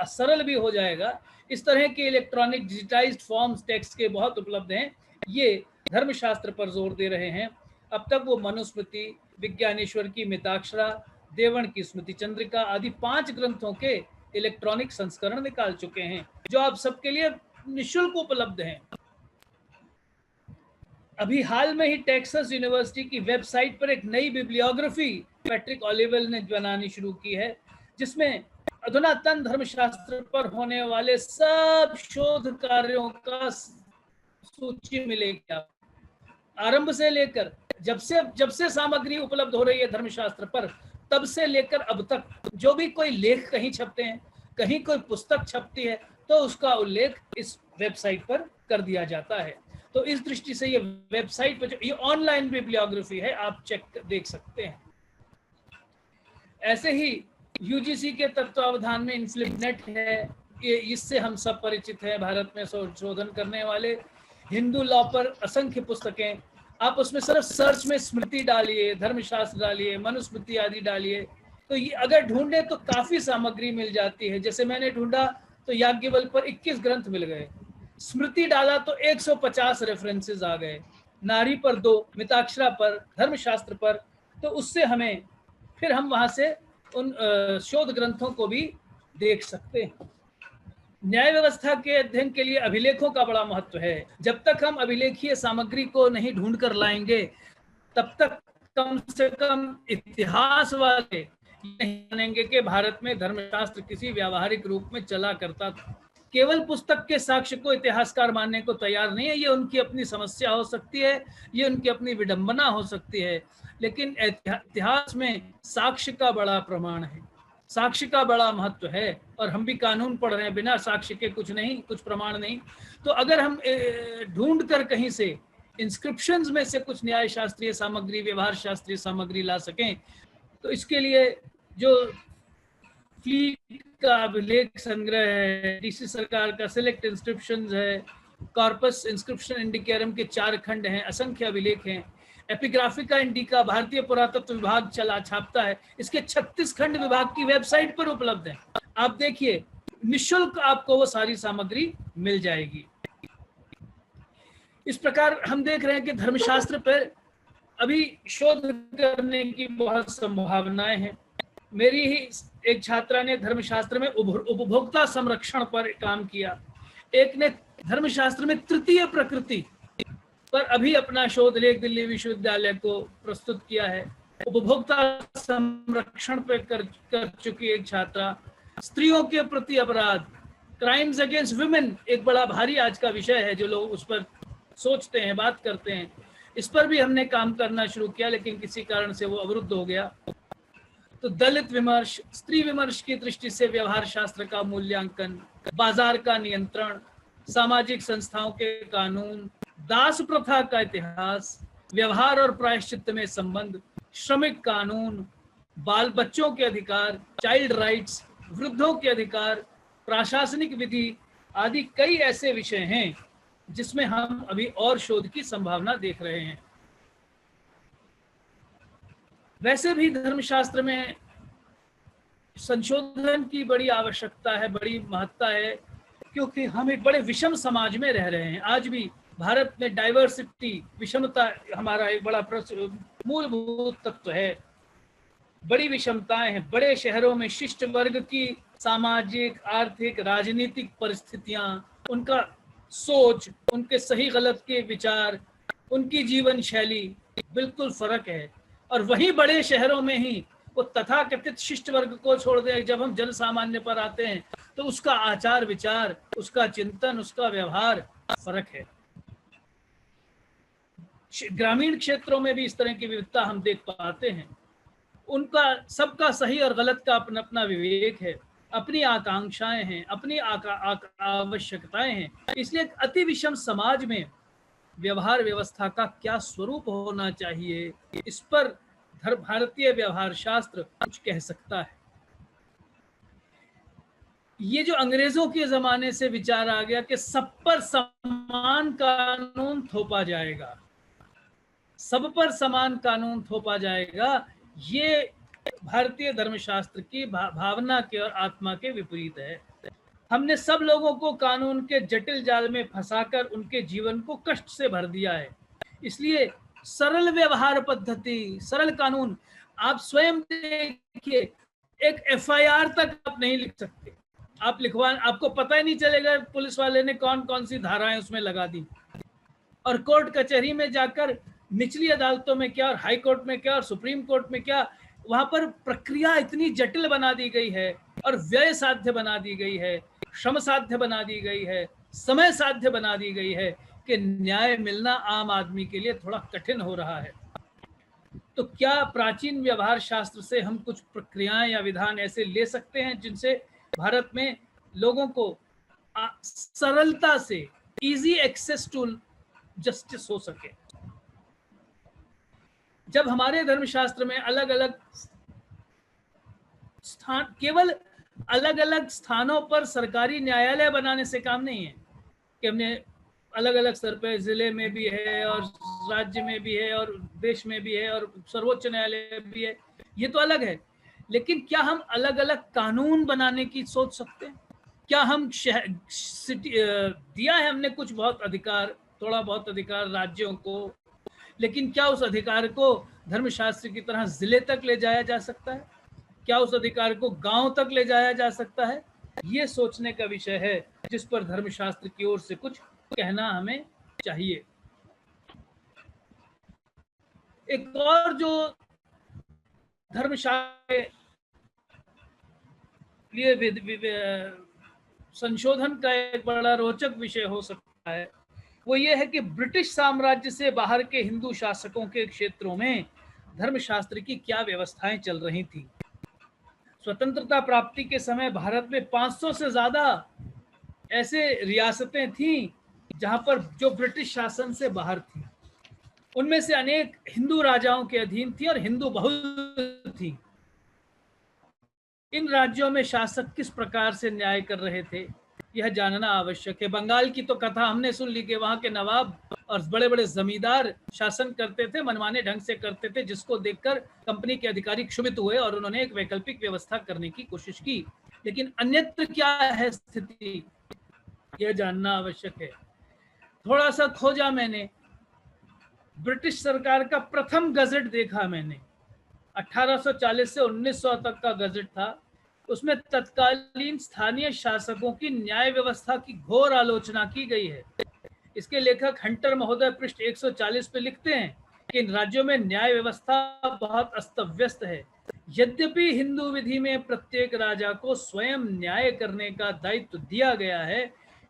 सरल भी हो जाएगा। इस तरह के इलेक्ट्रॉनिक डिजिटाइज्ड फॉर्म्स टेक्स्ट के बहुत उपलब्ध हैं। ये धर्मशास्त्र पर जोर दे रहे हैं। अब तक वो मनुस्मृति, विज्ञानेश्वर की मिताक्षरा, देवण की स्मृति चंद्रिका आदि 5 ग्रंथों के इलेक्ट्रॉनिक संस्करण निकाल चुके हैं, जो आप सबके लिए निःशुल्क उपलब्ध हैं। अभी हाल में ही टेक्सास यूनिवर्सिटी की वेबसाइट पर एक नई बिब्लियोग्राफी पैट्रिक ऑलिवेल ने बनानी शुरू की है, जिसमें अधुनातन धर्मशास्त्र पर होने वाले सब शोध कार्यों का सूची मिलेगी। आरंभ से लेकर जब से सामग्री उपलब्ध हो रही है धर्मशास्त्र पर, तब से लेकर अब तक जो भी कोई लेख कहीं छपते हैं, कहीं कोई पुस्तक छपती है, तो उसका उल्लेख इस वेबसाइट पर कर दिया जाता है। तो इस दृष्टि से ये वेबसाइट पर, ये ऑनलाइन बिब्लियोग्राफी है, आप चेक देख सकते हैं। ऐसे ही यूजीसी के तत्वावधान में इनफ्लिपनेट है, ये इससे हम सब परिचित हैं। भारत में संशोधन करने वाले हिंदू लॉ पर असंख्य पुस्तकें, आप उसमें सिर्फ सर्च में स्मृति डालिए, धर्मशास्त्र डालिए, मनुस्मृति आदि डालिए, तो ये अगर ढूंढे तो काफी सामग्री मिल जाती है। जैसे मैंने ढूंढा तो याज्ञवल्क्य पर 21 ग्रंथ मिल गए, स्मृति डाला तो 150 रेफरेंसेस आ गए, नारी पर 2, मिताक्षरा पर, धर्मशास्त्र पर। तो उससे हमें फिर हम वहां से उन शोध ग्रंथों को भी देख सकते हैं। न्याय व्यवस्था के अध्ययन के लिए अभिलेखों का बड़ा महत्व है। जब तक हम अभिलेखीय सामग्री को नहीं ढूंढ कर लाएंगे, तब तक कम से कम इतिहास वाले नहीं मानेंगे कि भारत में धर्मशास्त्र किसी व्यावहारिक रूप में चला करता था। केवल पुस्तक के साक्ष्य को इतिहासकार मानने को तैयार नहीं है। ये उनकी अपनी समस्या हो सकती है, ये उनकी अपनी विडंबना हो सकती है, लेकिन इतिहास में साक्ष्य का बड़ा प्रमाण है, साक्ष्य का बड़ा महत्व है। और हम भी कानून पढ़ रहे हैं, बिना साक्ष्य के कुछ नहीं, कुछ प्रमाण नहीं। तो अगर हम ढूंढ कर कहीं से इंस्क्रिप्शंस में से कुछ न्याय शास्त्रीय सामग्री, व्यवहार शास्त्रीय सामग्री ला सकें, तो इसके लिए जो फ्लीट का अभिलेख संग्रह है, डीसी सरकार का सिलेक्ट इंस्क्रिप्शंस है, कॉर्पस इंस्क्रिप्शन इंडिकेरम के 4 खंड हैं, असंख्य अभिलेख हैं। एपिग्राफिका इंडिका भारतीय पुरातत्व विभाग चला छापता है, इसके 36 खंड विभाग की वेबसाइट पर उपलब्ध है। आप देखिए, निःशुल्क आपको वो सारी सामग्री मिल जाएगी। इस प्रकार हम देख रहे हैं कि धर्मशास्त्र पर अभी शोध करने की बहुत संभावनाएं हैं। मेरी ही एक छात्रा ने धर्मशास्त्र में उपभोक्ता संरक्षण पर काम किया, एक ने धर्मशास्त्र में तृतीय प्रकृति पर अभी अपना शोध लेख दिल्ली विश्वविद्यालय को प्रस्तुत किया है। उपभोक्ता संरक्षण पर कर चुकी एक छात्रा, स्त्रियों के प्रति अपराध, क्राइम्स अगेंस्ट वुमेन एक बड़ा भारी आज का विषय है, जो लोग उस पर सोचते हैं, बात करते हैं। इस पर भी हमने काम करना शुरू किया, लेकिन किसी कारण से वो अवरुद्ध हो गया। तो दलित विमर्श, स्त्री विमर्श की दृष्टि से व्यवहार शास्त्र का मूल्यांकन, बाजार का नियंत्रण, सामाजिक संस्थाओं के कानून, दास प्रथा का इतिहास, व्यवहार और प्रायश्चित्त में संबंध, श्रमिक कानून, बाल बच्चों के अधिकार, चाइल्ड राइट्स, वृद्धों के अधिकार, प्रशासनिक विधि आदि कई ऐसे विषय हैं जिसमें हम अभी और शोध की संभावना देख रहे हैं। वैसे भी धर्मशास्त्र में संशोधन की बड़ी आवश्यकता है, बड़ी महत्ता है, क्योंकि हम एक बड़े विषम समाज में रह रहे हैं। आज भी भारत में डाइवर्सिटी, विषमता हमारा एक बड़ा मूलभूत तत्व है। बड़ी विषमताएं हैं। बड़े शहरों में शिष्ट वर्ग की सामाजिक, आर्थिक, राजनीतिक परिस्थितियां, उनका सोच, उनके सही गलत के विचार, उनकी जीवन शैली बिल्कुल फर्क है। और वही बड़े शहरों में ही वो तथाकथित शिष्ट वर्ग को छोड़ दे, जब हम जन सामान्य पर आते हैं तो उसका आचार विचार, उसका चिंतन, उसका व्यवहार फर्क है। ग्रामीण क्षेत्रों में भी इस तरह की विविधता हम देख पाते हैं। उनका सबका सही और गलत का अपना अपना विवेक है, अपनी आकांक्षाएं हैं, अपनी आवश्यकताएं हैं। इसलिए एक अति विषम समाज में व्यवहार व्यवस्था का क्या स्वरूप होना चाहिए, इस पर भारतीय व्यवहार शास्त्र कुछ कह सकता है। ये जो अंग्रेजों के जमाने से विचार आ गया कि सब पर समान कानून थोपा जाएगा, सब पर समान कानून थोपा जाएगा, ये भारतीय धर्मशास्त्र की भावना के और आत्मा के विपरीत है। हमने सब लोगों को कानून के जटिल जाल में फंसाकर उनके जीवन को कष्ट से भर दिया है। इसलिए सरल व्यवहार पद्धति, सरल कानून, आप स्वयं देखिए, एक एफआईआर तक आप नहीं लिख सकते। आप लिखवा, आपको पता ही नहीं चलेगा पुलिस वाले ने कौन कौन सी धाराएं उसमें लगा दी। और कोर्ट कचहरी में जाकर निचली अदालतों में क्या और हाई कोर्ट में क्या और सुप्रीम कोर्ट में क्या, वहां पर प्रक्रिया इतनी जटिल बना दी गई है और व्यय साध्य बना दी गई है, श्रम साध्य बना दी गई है, समय साध्य बना दी गई है कि न्याय मिलना आम आदमी के लिए थोड़ा कठिन हो रहा है। तो क्या प्राचीन व्यवहार शास्त्र से हम कुछ प्रक्रियाएं या विधान ऐसे ले सकते हैं जिनसे भारत में लोगों को सरलता से इजी एक्सेस टू जस्टिस हो सके? जब हमारे धर्मशास्त्र में अलग अलग स्थान, केवल अलग अलग स्थानों पर सरकारी न्यायालय बनाने से काम नहीं है कि हमने अलग अलग स्तर पे, जिले में भी है और राज्य में भी है और देश में भी है और सर्वोच्च न्यायालय भी है, ये तो अलग है। लेकिन क्या हम अलग अलग कानून बनाने की सोच सकते हैं? क्या हम सिटी दिया है हमने कुछ बहुत अधिकार, थोड़ा बहुत अधिकार राज्यों को, लेकिन क्या उस अधिकार को धर्मशास्त्र की तरह जिले तक ले जाया जा सकता है? क्या उस अधिकार को गांव तक ले जाया जा सकता है? ये सोचने का विषय है जिस पर धर्मशास्त्र की ओर से कुछ कहना हमें चाहिए। एक और जो धर्मशास्त्र लिए संशोधन का एक बड़ा रोचक विषय हो सकता है, वो ये है कि ब्रिटिश साम्राज्य से बाहर के हिंदू शासकों के क्षेत्रों में धर्मशास्त्र की क्या व्यवस्थाएं चल रही थी। स्वतंत्रता प्राप्ति के समय भारत में 500 से ज्यादा ऐसे रियासतें थीं जहां पर जो ब्रिटिश शासन से बाहर थी। उनमें से अनेक हिंदू राजाओं के अधीन थी और हिंदू बहुल थी। इन राज्यों में शासक किस प्रकार से न्याय कर रहे थे, यह जानना आवश्यक है। बंगाल की तो कथा हमने सुन ली कि वहां के नवाब और बड़े बड़े जमींदार शासन करते थे, मनमाने ढंग से करते थे, जिसको देखकर कंपनी के अधिकारी क्षुभित हुए और उन्होंने एक वैकल्पिक व्यवस्था करने की कोशिश की। लेकिन अन्यत्र क्या है स्थिति, यह जानना आवश्यक है। थोड़ा सा खोजा मैंने, ब्रिटिश सरकार का प्रथम गजट देखा मैंने, 1840 से 1900 तक का गजट था। उसमें तत्कालीन स्थानीय शासकों की न्याय व्यवस्था की घोर आलोचना की गई है। इसके लेखक हंटर महोदय पृष्ठ 140 पे लिखते हैं कि इन राज्यों में न्याय व्यवस्था बहुत अस्त व्यस्त है। यद्यपि हिंदू विधि में प्रत्येक राजा को स्वयं न्याय करने का दायित्व दिया गया है,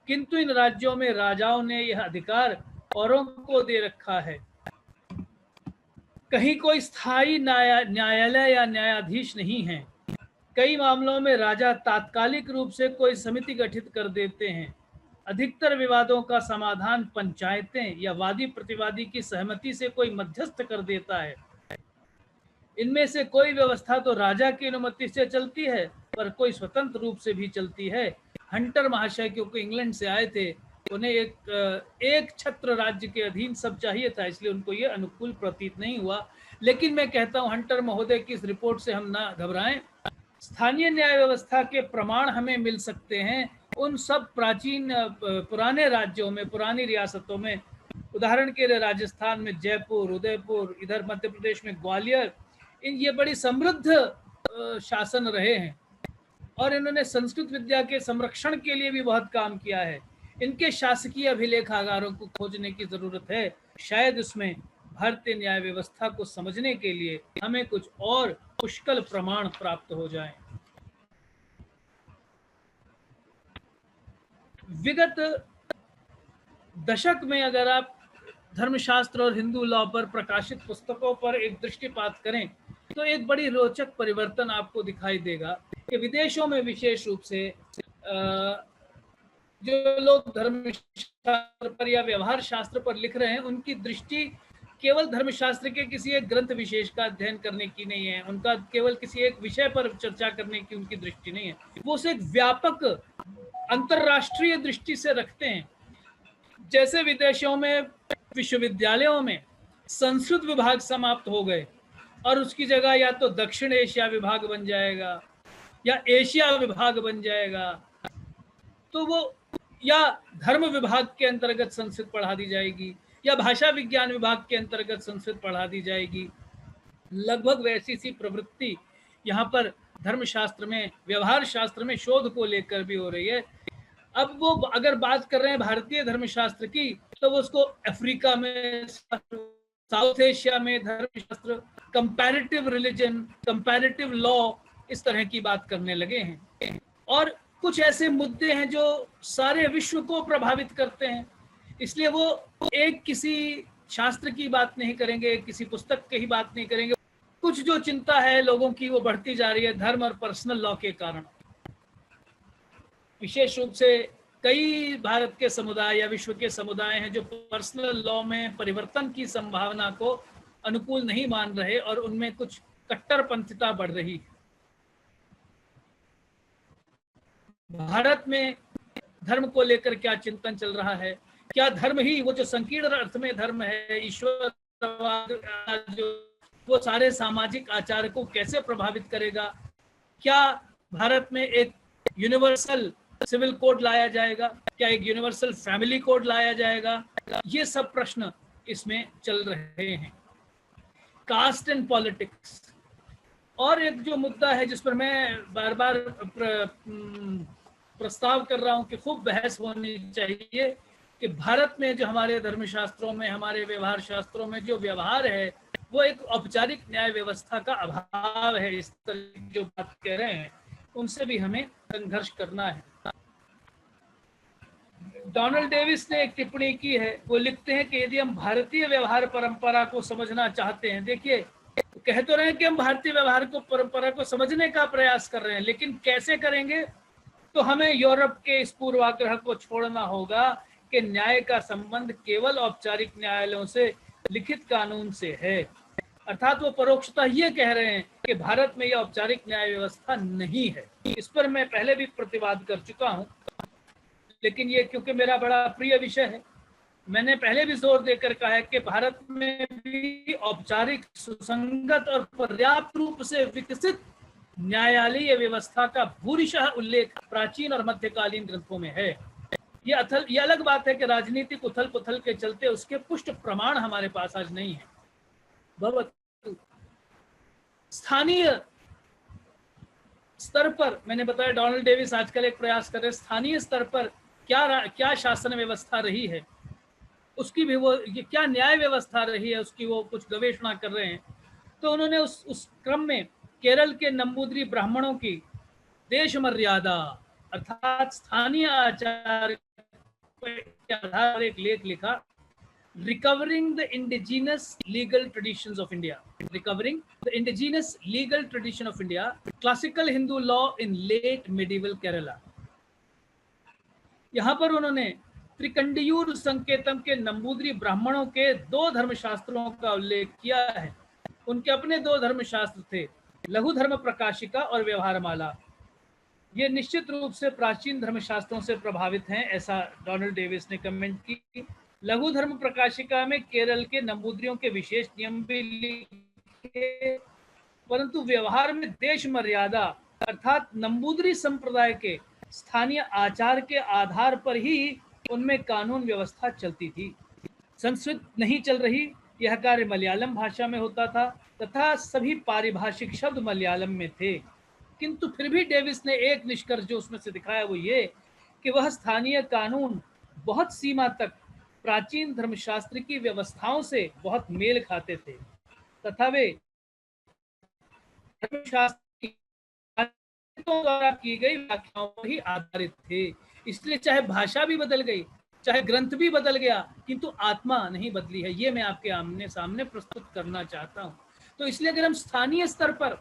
किंतु इन राज्यों में राजाओं ने यह अधिकार औरों को दे रखा है। कहीं कोई स्थायी न्यायालय या न्यायाधीश नहीं है। कई मामलों में राजा तात्कालिक रूप से कोई समिति गठित कर देते हैं। अधिकतर विवादों का समाधान पंचायतें या वादी प्रतिवादी की सहमति से कोई मध्यस्थ कर देता है। इनमें से कोई व्यवस्था तो राजा की अनुमति से चलती है, पर कोई स्वतंत्र रूप से भी चलती है। हंटर महाशय क्योंकि इंग्लैंड से आए थे, उन्हें एक छत्र राज्य के अधीन सब चाहिए था, इसलिए उनको ये अनुकूल प्रतीत नहीं हुआ। लेकिन मैं कहता हूं, हंटर महोदय की इस रिपोर्ट से हम ना घबराएं। स्थानीय न्याय व्यवस्था के प्रमाण हमें मिल सकते हैं उन सब प्राचीन पुराने राज्यों में, पुरानी रियासतों में। उदाहरण के लिए राजस्थान में जयपुर, उदयपुर, इधर मध्य प्रदेश में ग्वालियर, ये बड़ी समृद्ध शासन रहे हैं और इन्होंने संस्कृत विद्या के संरक्षण के लिए भी बहुत काम किया है। इनके शासकीय अभिलेखागारों को खोजने की जरूरत है। शायद उसमें भारतीय न्याय व्यवस्था को समझने के लिए हमें कुछ और पुष्कल प्रमाण प्राप्त हो जाएं। विगत दशक में अगर आप धर्मशास्त्र और हिंदू लॉ पर प्रकाशित पुस्तकों पर एक दृष्टिपात करें तो एक बड़ी रोचक परिवर्तन आपको दिखाई देगा कि विदेशों में विशेष रूप से जो लोग धर्मशास्त्र पर या व्यवहार शास्त्र पर लिख रहे हैं, उनकी दृष्टि केवल धर्मशास्त्र के किसी एक ग्रंथ विशेष का अध्ययन करने की नहीं है, उनका केवल किसी एक विषय पर चर्चा करने की उनकी दृष्टि नहीं है। वो उसे एक व्यापक अंतरराष्ट्रीय दृष्टि से रखते हैं। जैसे विदेशों में विश्वविद्यालयों में संस्कृत विभाग समाप्त हो गए और उसकी जगह या तो दक्षिण एशिया विभाग बन जाएगा या एशिया विभाग बन जाएगा, तो वो या धर्म विभाग के अंतर्गत संस्कृत पढ़ा दी जाएगी या भाषा विज्ञान विभाग के अंतर्गत संस्कृत पढ़ा दी जाएगी। लगभग वैसी सी प्रवृत्ति यहाँ पर धर्मशास्त्र में, व्यवहार शास्त्र में शोध को लेकर भी हो रही है। अब वो अगर बात कर रहे हैं भारतीय धर्मशास्त्र की, तो वो उसको अफ्रीका में, साउथ एशिया में धर्मशास्त्र, कंपैरेटिव रिलीजन, कंपैरेटिव लॉ, इस तरह की बात करने लगे हैं। और कुछ ऐसे मुद्दे हैं जो सारे विश्व को प्रभावित करते हैं, इसलिए वो एक किसी शास्त्र की बात नहीं करेंगे, किसी पुस्तक की ही बात नहीं करेंगे। कुछ जो चिंता है लोगों की वो बढ़ती जा रही है धर्म और पर्सनल लॉ के कारण। विशेष रूप से कई भारत के समुदाय या विश्व के समुदाय हैं जो पर्सनल लॉ में परिवर्तन की संभावना को अनुकूल नहीं मान रहे और उनमें कुछ कट्टरपंथिता बढ़ रही है। भारत में धर्म को लेकर क्या चिंतन चल रहा है? क्या धर्म ही, वो जो संकीर्ण अर्थ में धर्म है, ईश्वरवाद, जो वो सारे सामाजिक आचार को कैसे प्रभावित करेगा? क्या भारत में एक यूनिवर्सल सिविल कोड लाया जाएगा? क्या एक यूनिवर्सल फैमिली कोड लाया जाएगा? ये सब प्रश्न इसमें चल रहे हैं। कास्ट एंड पॉलिटिक्स और एक जो मुद्दा है जिस पर मैं बार बार प्रस्ताव कर रहा हूं कि खूब बहस होनी चाहिए कि भारत में जो हमारे धर्मशास्त्रों में, हमारे व्यवहार शास्त्रों में जो व्यवहार है वो एक औपचारिक न्याय व्यवस्था का अभाव है। इस तरह की जो बात कह रहे हैं उनसे भी हमें संघर्ष करना है। डोनाल्ड डेविस ने एक टिप्पणी की है, वो लिखते हैं कि यदि हम भारतीय व्यवहार परंपरा को समझना चाहते हैं, देखिए कह तो रहे हैं कि हम भारतीय व्यवहार को, परंपरा को समझने का प्रयास कर रहे हैं, लेकिन कैसे करेंगे? तो हमें यूरोप के इस पूर्वाग्रह को छोड़ना होगा कि न्याय का संबंध केवल औपचारिक न्यायालयों से, लिखित कानून से है। अर्थात वो परोक्षता ये कह रहे हैं कि भारत में यह औपचारिक न्याय व्यवस्था नहीं है। इस पर मैं पहले भी प्रतिवाद कर चुका हूं, लेकिन ये क्योंकि मेरा बड़ा प्रिय विषय है, मैंने पहले भी जोर देकर कहा है कि भारत में भी औपचारिक, सुसंगत और पर्याप्त रूप से विकसित न्यायालयीय व्यवस्था का भूरिशः उल्लेख प्राचीन और मध्यकालीन ग्रंथों में है। ये अलग बात है कि राजनीतिक उथल पुथल के चलते उसके पुष्ट प्रमाण हमारे पास आज नहीं है। स्थानीय स्तर पर, मैंने बताया डोनाल्ड डेविस आजकल एक प्रयास कर रहे हैं, स्थानीय स्तर पर क्या शासन व्यवस्था रही है, उसकी भी वो, क्या न्याय व्यवस्था रही है, उसकी वो कुछ गवेषणा कर रहे हैं। तो उन्होंने उस क्रम में केरल के नंबूद्री ब्राह्मणों की देश मर्यादा अर्थात स्थानीय आचार के आधार पर एक लेख लिखा। Recovering the indigenous legal traditions of India. Recovering the indigenous legal tradition of India. Classical Hindu law in late medieval Kerala. यहाँ पर उन्होंने त्रिकंडियूर संकेतम के नंबूदरी ब्राह्मणों के 2 धर्मशास्त्रों का उल्लेख किया है। उनके अपने 2 धर्मशास्त्र थे, लघु धर्म प्रकाशिका और व्यवहारमाला। ये निश्चित रूप से प्राचीन धर्मशास्त्रों से प्रभावित हैं, ऐसा डोनाल्ड डेविस ने कमेंट की। लघु धर्म प्रकाशिका में केरल के नंबूदरियों के विशेष नियम भी लिखे, परंतु व्यवहार में देश मर्यादा अर्थात नंबूदरी संप्रदाय के स्थानीय आचार के आधार पर ही उनमें कानून व्यवस्था चलती थी। संस्कृत नहीं चल रही, यह कार्य मलयालम भाषा में होता था तथा सभी पारिभाषिक शब्द मलयालम में थे। किंतु फिर भी डेविस ने एक निष्कर्ष जो उसमें से दिखाया वो ये कि वह स्थानीय कानून बहुत सीमा तक प्राचीन धर्मशास्त्र की व्यवस्थाओं से बहुत मेल खाते थे तथा वे धर्मशास्त्र द्वारा की गई व्याख्याओं पर ही आधारित थे। इसलिए चाहे भाषा भी बदल गई, चाहे ग्रंथ भी बदल गया, किंतु आत्मा नहीं बदली है। ये मैं आपके आमने सामने प्रस्तुत करना चाहता हूँ। तो इसलिए अगर हम स्थानीय स्तर पर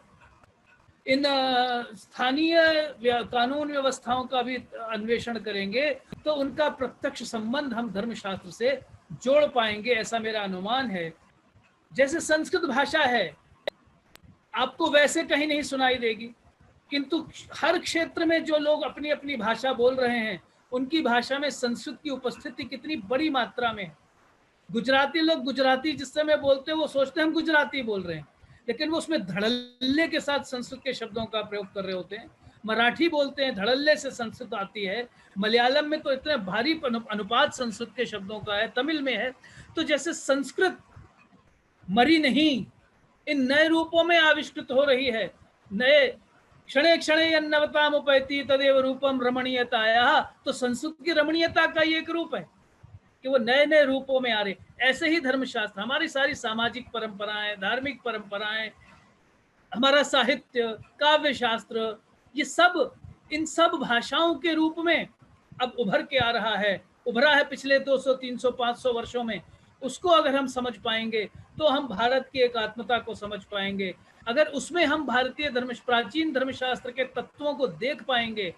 इन स्थानीय कानून व्यवस्थाओं का भी अन्वेषण करेंगे तो उनका प्रत्यक्ष संबंध हम धर्मशास्त्र से जोड़ पाएंगे, ऐसा मेरा अनुमान है। जैसे संस्कृत भाषा है, आपको वैसे कहीं नहीं सुनाई देगी, किंतु हर क्षेत्र में जो लोग अपनी अपनी भाषा बोल रहे हैं उनकी भाषा में संस्कृत की उपस्थिति कितनी बड़ी मात्रा में है। गुजराती लोग गुजराती जिस समय बोलते हैं वो सोचते हैं हम गुजराती बोल रहे हैं, लेकिन वो उसमें धड़ल्ले के साथ संस्कृत के शब्दों का प्रयोग कर रहे होते हैं। मराठी बोलते हैं, धड़ल्ले से संस्कृत आती है। मलयालम में तो इतने भारी अनुपात संस्कृत के शब्दों का है, तमिल में है। तो जैसे संस्कृत मरी नहीं, इन नए रूपों में आविष्कृत हो रही है। नए क्षणे क्षणे यन्नवताम उपैति तदेव रूपम रमणीयताया, तो संस्कृत की रमणीयता का ये एक रूप है कि वो नए नए रूपों में आ रहे। ऐसे ही धर्मशास्त्र, हमारी सारी सामाजिक परंपराएं, धार्मिक परंपराएं, हमारा साहित्य, काव्य शास्त्र, ये सब इन सब भाषाओं के रूप में अब उभर के आ रहा है, उभरा है पिछले 200, 300, 500 वर्षों में। उसको अगर हम समझ पाएंगे तो हम भारत की एकात्मता को समझ पाएंगे। अगर उसमें हम भारतीय प्राचीन धर्मशास्त्र के तत्वों को देख पाएंगे,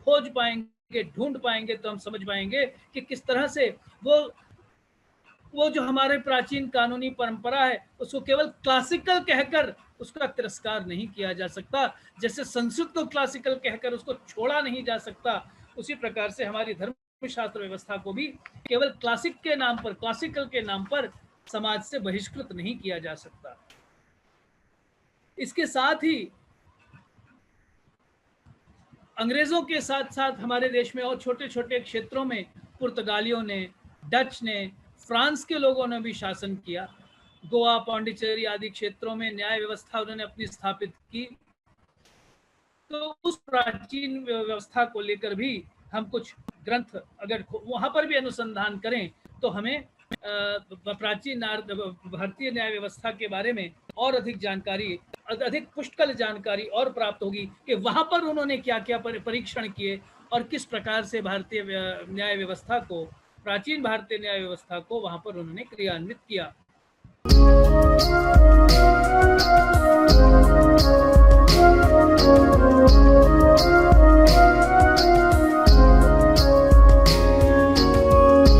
खोज पाएंगे, ढूंढ पाएंगे, तो हम समझ पाएंगे कि किस तरह से वो जो हमारे प्राचीन कानूनी परंपरा है उसको केवल क्लासिकल कहकर उसका तिरस्कार नहीं किया जा सकता। जैसे संस्कृत को क्लासिकल कहकर उसको छोड़ा नहीं जा सकता, उसी प्रकार से हमारी धर्मशास्त्र व्यवस्था को भी केवल क्लासिकल के नाम पर समाज से बहिष्कृत नहीं किया जा सकता। इसके साथ ही अंग्रेजों के साथ साथ हमारे देश में और छोटे छोटे क्षेत्रों में पुर्तगालियों ने, डच ने, फ्रांस के लोगों ने भी शासन किया। गोवा, पांडिचेरी आदि क्षेत्रों में न्याय व्यवस्था उन्होंने अपनी स्थापित की। तो उस प्राचीन व्यवस्था को लेकर भी हम कुछ ग्रंथ अगर वहां पर भी अनुसंधान करें तो हमें प्राचीन भारतीय न्याय व्यवस्था के बारे में और अधिक जानकारी, अधिक पुष्कल जानकारी और प्राप्त होगी कि वहां पर उन्होंने क्या क्या परीक्षण किए और किस प्रकार से भारतीय न्याय व्यवस्था को, प्राचीन भारतीय न्याय व्यवस्था को वहां पर उन्होंने क्रियान्वित किया।